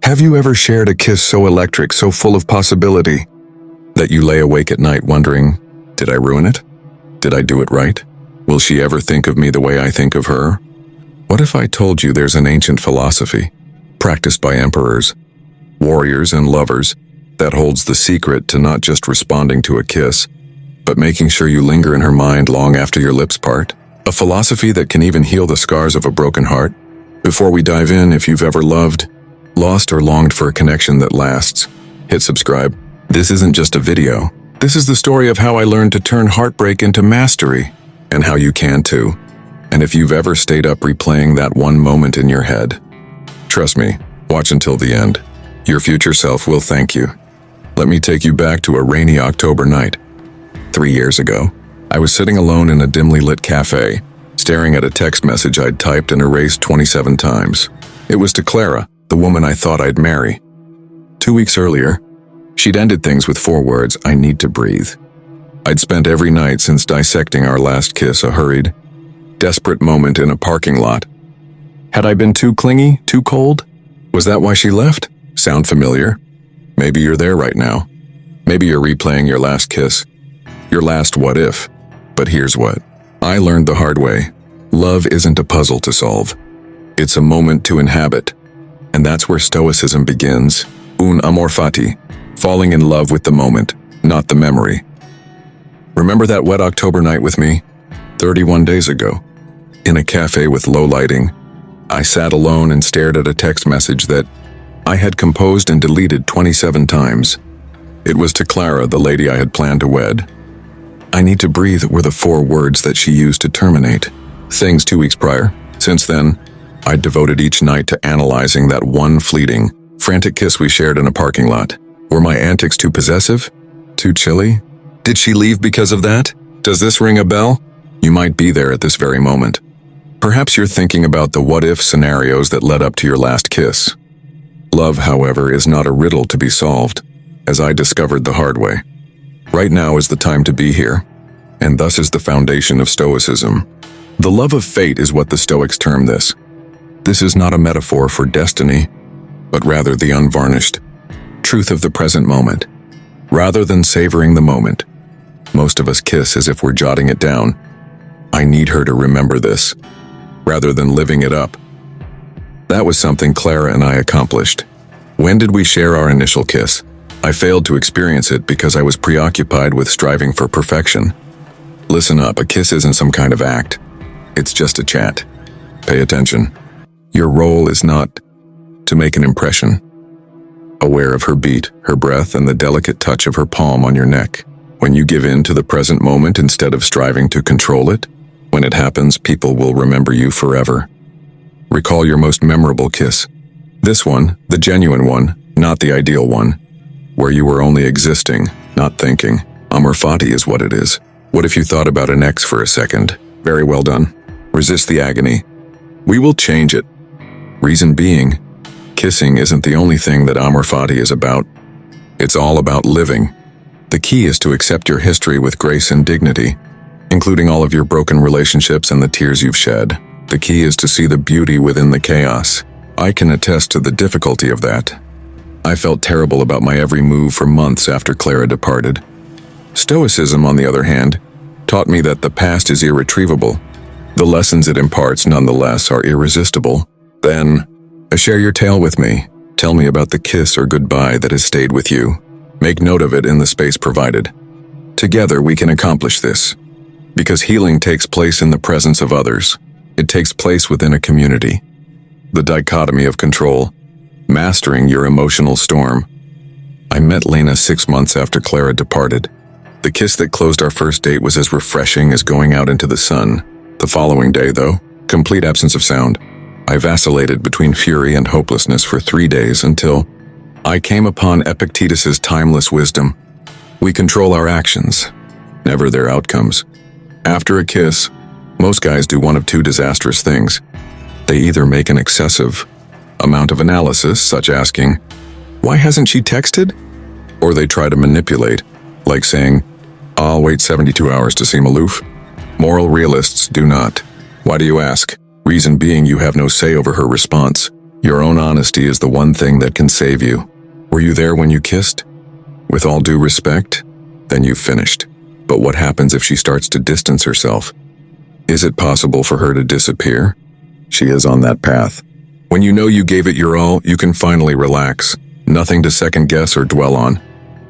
Have you ever shared a kiss so electric, so full of possibility, that you lay awake at night wondering, did I ruin it? Did I do it right? Will she ever think of me the way I think of her? What if I told you there's an ancient philosophy, practiced by emperors, warriors, and lovers, that holds the secret to not just responding to a kiss, but making sure you linger in her mind long after your lips part? A philosophy that can even heal the scars of a broken heart? Before we dive in, if you've ever loved, lost, or longed for a connection that lasts, hit subscribe. This isn't just a video. This is the story of how I learned to turn heartbreak into mastery, and how you can too. And if you've ever stayed up replaying that one moment in your head, trust me, watch until the end. Your future self will thank you. Let me take you back to a rainy October night. 3 years ago, I was sitting alone in a dimly lit cafe, staring at a text message I'd typed and erased 27 times. It was to Clara, the woman I thought I'd marry. 2 weeks earlier, she'd ended things with 4 words, "I need to breathe." I'd spent every night since dissecting our last kiss a hurried, desperate moment in a parking lot. Had I been too clingy, too cold? Was that why she left? Sound familiar? Maybe you're there right now. Maybe you're replaying your last kiss, your last what if. But here's what I learned the hard way. Love isn't a puzzle to solve. It's a moment to inhabit. And that's where Stoicism begins. Amor, Fati. Falling in love with the moment, not the memory. Remember that wet October night with me? 31 days ago. In a cafe with low lighting, I sat alone and stared at a text message that I had composed and deleted 27 times. It was to Clara, the lady I had planned to wed. "I need to breathe" were the 4 words that she used to terminate things 2 weeks prior. Since then, I'd devoted each night to analyzing that one fleeting, frantic kiss we shared in a parking lot. Were my antics too possessive? Too chilly? Did she leave because of that? Does this ring a bell? You might be there at this very moment. Perhaps you're thinking about the what-if scenarios that led up to your last kiss. Love, however, is not a riddle to be solved, as I discovered the hard way. Right now is the time to be here, and thus is the foundation of Stoicism. The love of fate is what the Stoics term this. This is not a metaphor for destiny, but rather the unvarnished truth of the present moment. Rather than savoring the moment, most of us kiss as if we're jotting it down. I need her to remember this, rather than living it up. That was something Clara and I accomplished. When did we share our initial kiss? I failed to experience it because I was preoccupied with striving for perfection. Listen up, a kiss isn't some kind of act. It's just a chat. Pay attention. Your role is not to make an impression. Aware of her beat, her breath, and the delicate touch of her palm on your neck. When you give in to the present moment instead of striving to control it, when it happens, people will remember you forever. Recall your most memorable kiss. This one, the genuine one, not the ideal one, where you were only existing, not thinking. Amor Fati is what it is. What if you thought about an ex for a second? Very well done. Resist the agony. We will change it. Reason being, kissing isn't the only thing that Amor Fati is about. It's all about living. The key is to accept your history with grace and dignity, including all of your broken relationships and the tears you've shed. The key is to see the beauty within the chaos. I can attest to the difficulty of that. I felt terrible about my every move for months after Clara departed. Stoicism, on the other hand, taught me that the past is irretrievable. The lessons it imparts, nonetheless, are irresistible. Then, share your tale with me. Tell me about the kiss or goodbye that has stayed with you. Make note of it in the space provided. Together we can accomplish this. Because healing takes place in the presence of others. It takes place within a community. The dichotomy of control, mastering your emotional storm. I met Lena 6 months after Clara departed. The kiss that closed our first date was as refreshing as going out into the sun. The following day, though, complete absence of sound. I vacillated between fury and hopelessness for 3 days until I came upon Epictetus's timeless wisdom. We control our actions, never their outcomes. After a kiss, most guys do one of 2 disastrous things. They either make an excessive amount of analysis, such asking, "Why hasn't she texted?" Or they try to manipulate, like saying, "I'll wait 72 hours to seem aloof." Moral realists do not. Why do you ask? Reason being, you have no say over her response. Your own honesty is the one thing that can save you. Were you there when you kissed? With all due respect, then you've finished. But what happens if she starts to distance herself? Is it possible for her to disappear? She is on that path. When you know you gave it your all, you can finally relax. Nothing to second guess or dwell on.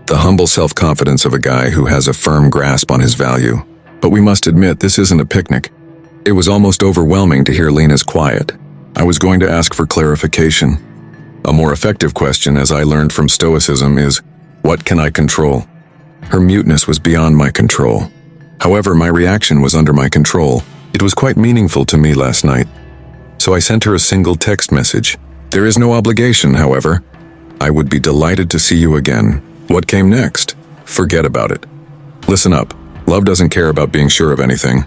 The humble self-confidence of a guy who has a firm grasp on his value. But we must admit, this isn't a picnic. It was almost overwhelming to hear Lena's quiet. I was going to ask for clarification. A more effective question, as I learned from Stoicism, is, what can I control? Her muteness was beyond my control. However, my reaction was under my control. It was quite meaningful to me last night. So I sent her a single text message. There is no obligation, however. I would be delighted to see you again. What came next? Forget about it. Listen up. Love doesn't care about being sure of anything.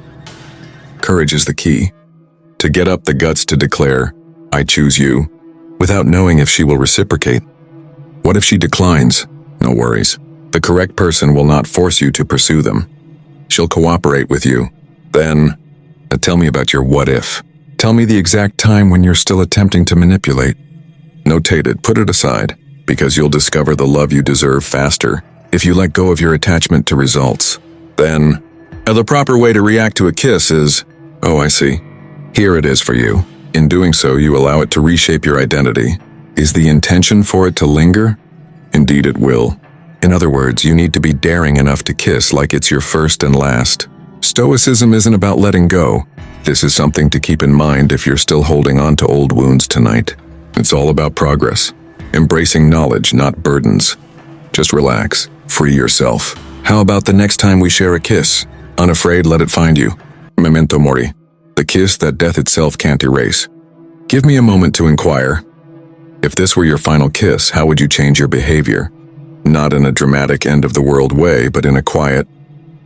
Courage is the key. To get up the guts to declare, I choose you, without knowing if she will reciprocate. What if she declines? No worries. The correct person will not force you to pursue them. She'll cooperate with you. Then, tell me about your what if. Tell me the exact time when you're still attempting to manipulate. Notate it, put it aside, because you'll discover the love you deserve faster if you let go of your attachment to results. Then, the proper way to react to a kiss is, oh, I see. Here it is for you. In doing so, you allow it to reshape your identity. Is the intention for it to linger? Indeed it will. In other words, you need to be daring enough to kiss like it's your first and last. Stoicism isn't about letting go. This is something to keep in mind if you're still holding on to old wounds tonight. It's all about progress. Embracing knowledge, not burdens. Just relax. Free yourself. How about the next time we share a kiss? Unafraid, let it find you. Memento Mori. The kiss that death itself can't erase. Give me a moment to inquire. If this were your final kiss, how would you change your behavior? Not in a dramatic end-of-the-world way, but in a quiet,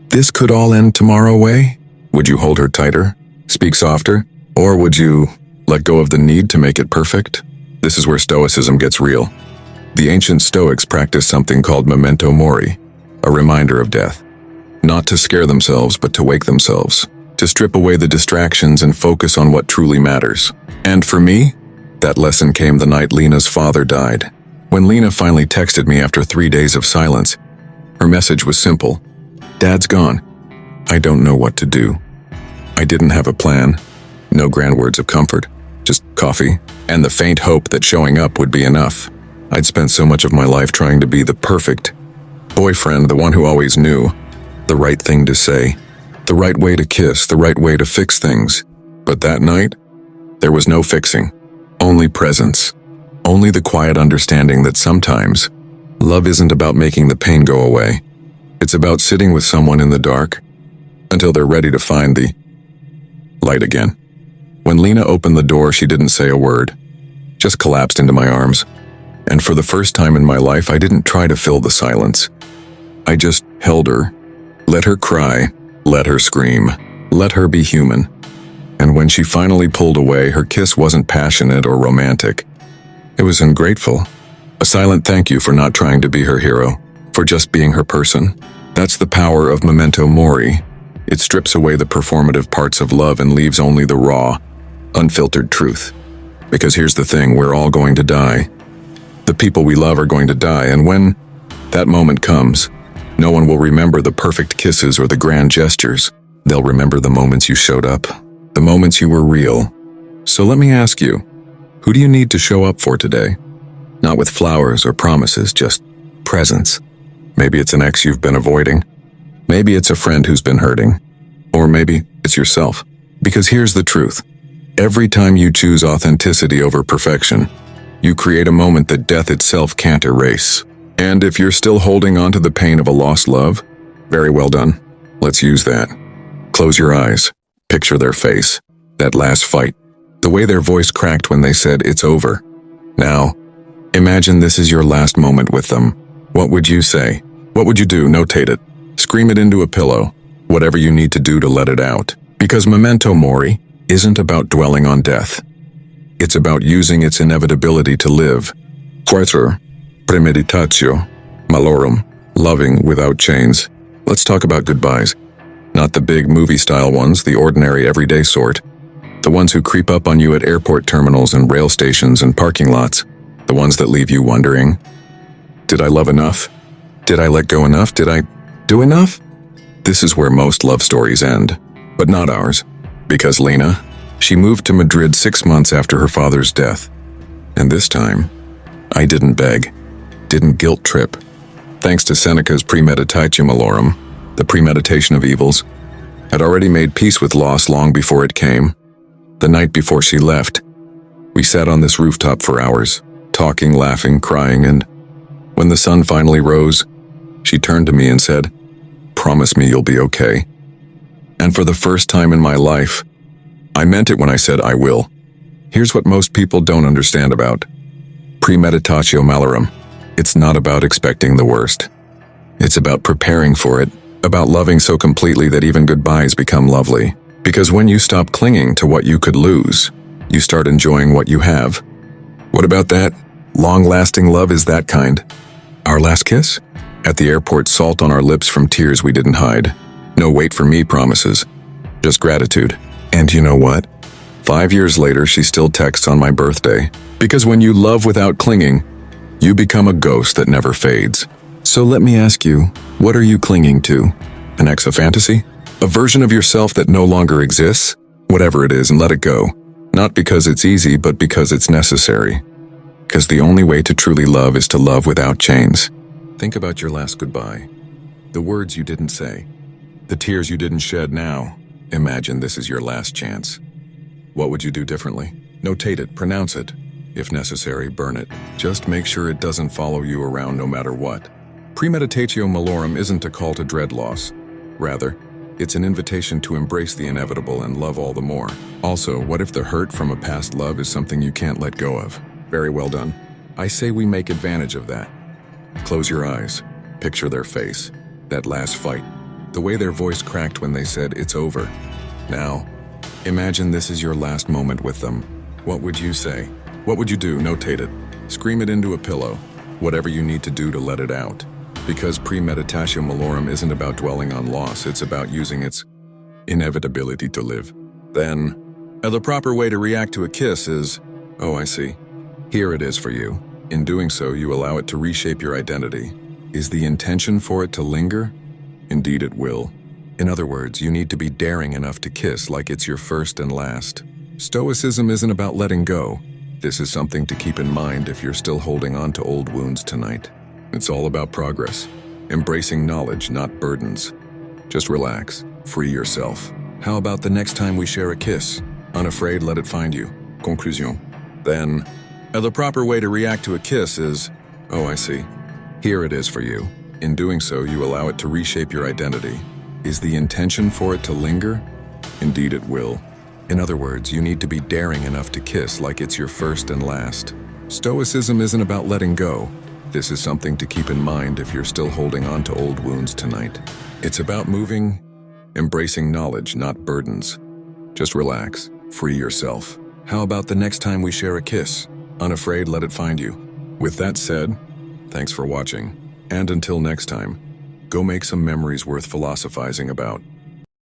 this could all end tomorrow way? Would you hold her tighter? Speak softer? Or would you let go of the need to make it perfect? This is where Stoicism gets real. The ancient Stoics practiced something called Memento Mori, a reminder of death. Not to scare themselves, but to wake themselves. To strip away the distractions and focus on what truly matters. And for me, that lesson came the night Lena's father died. When Lena finally texted me after 3 days of silence, her message was simple. Dad's gone. I don't know what to do. I didn't have a plan. No grand words of comfort. Just coffee, and the faint hope that showing up would be enough. I'd spent so much of my life trying to be the perfect boyfriend, the one who always knew the right thing to say, the right way to kiss, the right way to fix things. But that night, there was no fixing, only presence, only the quiet understanding that sometimes love isn't about making the pain go away. It's about sitting with someone in the dark until they're ready to find the light again. When Lena opened the door, she didn't say a word, just collapsed into my arms. And for the first time in my life, I didn't try to fill the silence. I just held her, let her cry, let her scream, let her be human. And when she finally pulled away, her kiss wasn't passionate or romantic. It was ungrateful. A silent thank you for not trying to be her hero, for just being her person. That's the power of Memento Mori. It strips away the performative parts of love and leaves only the raw, unfiltered truth. Because here's the thing, we're all going to die. The people we love are going to die, and when that moment comes, no one will remember the perfect kisses or the grand gestures. They'll remember the moments you showed up, the moments you were real. So let me ask you, who do you need to show up for today? Not with flowers or promises, just presence. Maybe it's an ex you've been avoiding. Maybe it's a friend who's been hurting. Or maybe it's yourself. Because here's the truth. Every time you choose authenticity over perfection, you create a moment that death itself can't erase. And if you're still holding on to the pain of a lost love, very well done. Let's use that. Close your eyes. Picture their face. That last fight. The way their voice cracked when they said, "It's over." Now, imagine this is your last moment with them. What would you say? What would you do? Notate it. Scream it into a pillow. Whatever you need to do to let it out. Because Memento Mori isn't about dwelling on death. It's about using its inevitability to live. Quater, premeditatio, malorum, loving without chains. Let's talk about goodbyes. Not the big movie-style ones, the ordinary everyday sort. The ones who creep up on you at airport terminals and rail stations and parking lots. The ones that leave you wondering, did I love enough? Did I let go enough? Did I do enough? This is where most love stories end, but not ours. Because Lena, she moved to Madrid 6 months after her father's death. And this time, I didn't beg, didn't guilt trip. Thanks to Seneca's premeditatio malorum, the premeditation of evils, had already made peace with loss long before it came. The night before she left, we sat on this rooftop for hours, talking, laughing, crying, and when the sun finally rose, she turned to me and said, "Promise me you'll be okay." And for the first time in my life, I meant it when I said I will. Here's what most people don't understand about premeditatio malorum. It's not about expecting the worst. It's about preparing for it, about loving so completely that even goodbyes become lovely. Because when you stop clinging to what you could lose, you start enjoying what you have. What about that? Long-lasting love is that kind. Our last kiss? At the airport, salt on our lips from tears we didn't hide. No wait for me promises. Just gratitude. And you know what? 5 years later, she still texts on my birthday. Because when you love without clinging, you become a ghost that never fades. So let me ask you, what are you clinging to? An ex of fantasy? A version of yourself that no longer exists? Whatever it is, and let it go. Not because it's easy, but because it's necessary. Because the only way to truly love is to love without chains. Think about your last goodbye. The words you didn't say. The tears you didn't shed now. Imagine this is your last chance. What would you do differently? Notate it, pronounce it. If necessary, burn it. Just make sure it doesn't follow you around no matter what. Premeditatio malorum isn't a call to dread loss. Rather, it's an invitation to embrace the inevitable and love all the more. Also, what if the hurt from a past love is something you can't let go of? Very well done. I say we make advantage of that. Close your eyes. Picture their face. That last fight. The way their voice cracked when they said, "It's over." Now, imagine this is your last moment with them. What would you say? What would you do? Notate it. Scream it into a pillow. Whatever you need to do to let it out. Because premeditatio malorum isn't about dwelling on loss, it's about using its inevitability to live. Then, the proper way to react to a kiss is, "Oh, I see. Here it is for you." In doing so, you allow it to reshape your identity. Is the intention for it to linger? Indeed it will. In other words, you need to be daring enough to kiss like it's your first and last. Stoicism isn't about letting go. This is something to keep in mind if you're still holding on to old wounds tonight. It's all about progress. Embracing knowledge, not burdens. Just relax. Free yourself. How about the next time we share a kiss? Unafraid, let it find you. Conclusion. Then, the proper way to react to a kiss is, "Oh, I see. Here it is for you." In doing so, you allow it to reshape your identity. Is the intention for it to linger? Indeed it will. In other words, you need to be daring enough to kiss like it's your first and last. Stoicism isn't about letting go. This is something to keep in mind if you're still holding on to old wounds tonight. It's about moving, embracing knowledge, not burdens. Just relax. Free yourself. How about the next time we share a kiss? Unafraid, let it find you. With that said, thanks for watching. And until next time, go make some memories worth philosophizing about.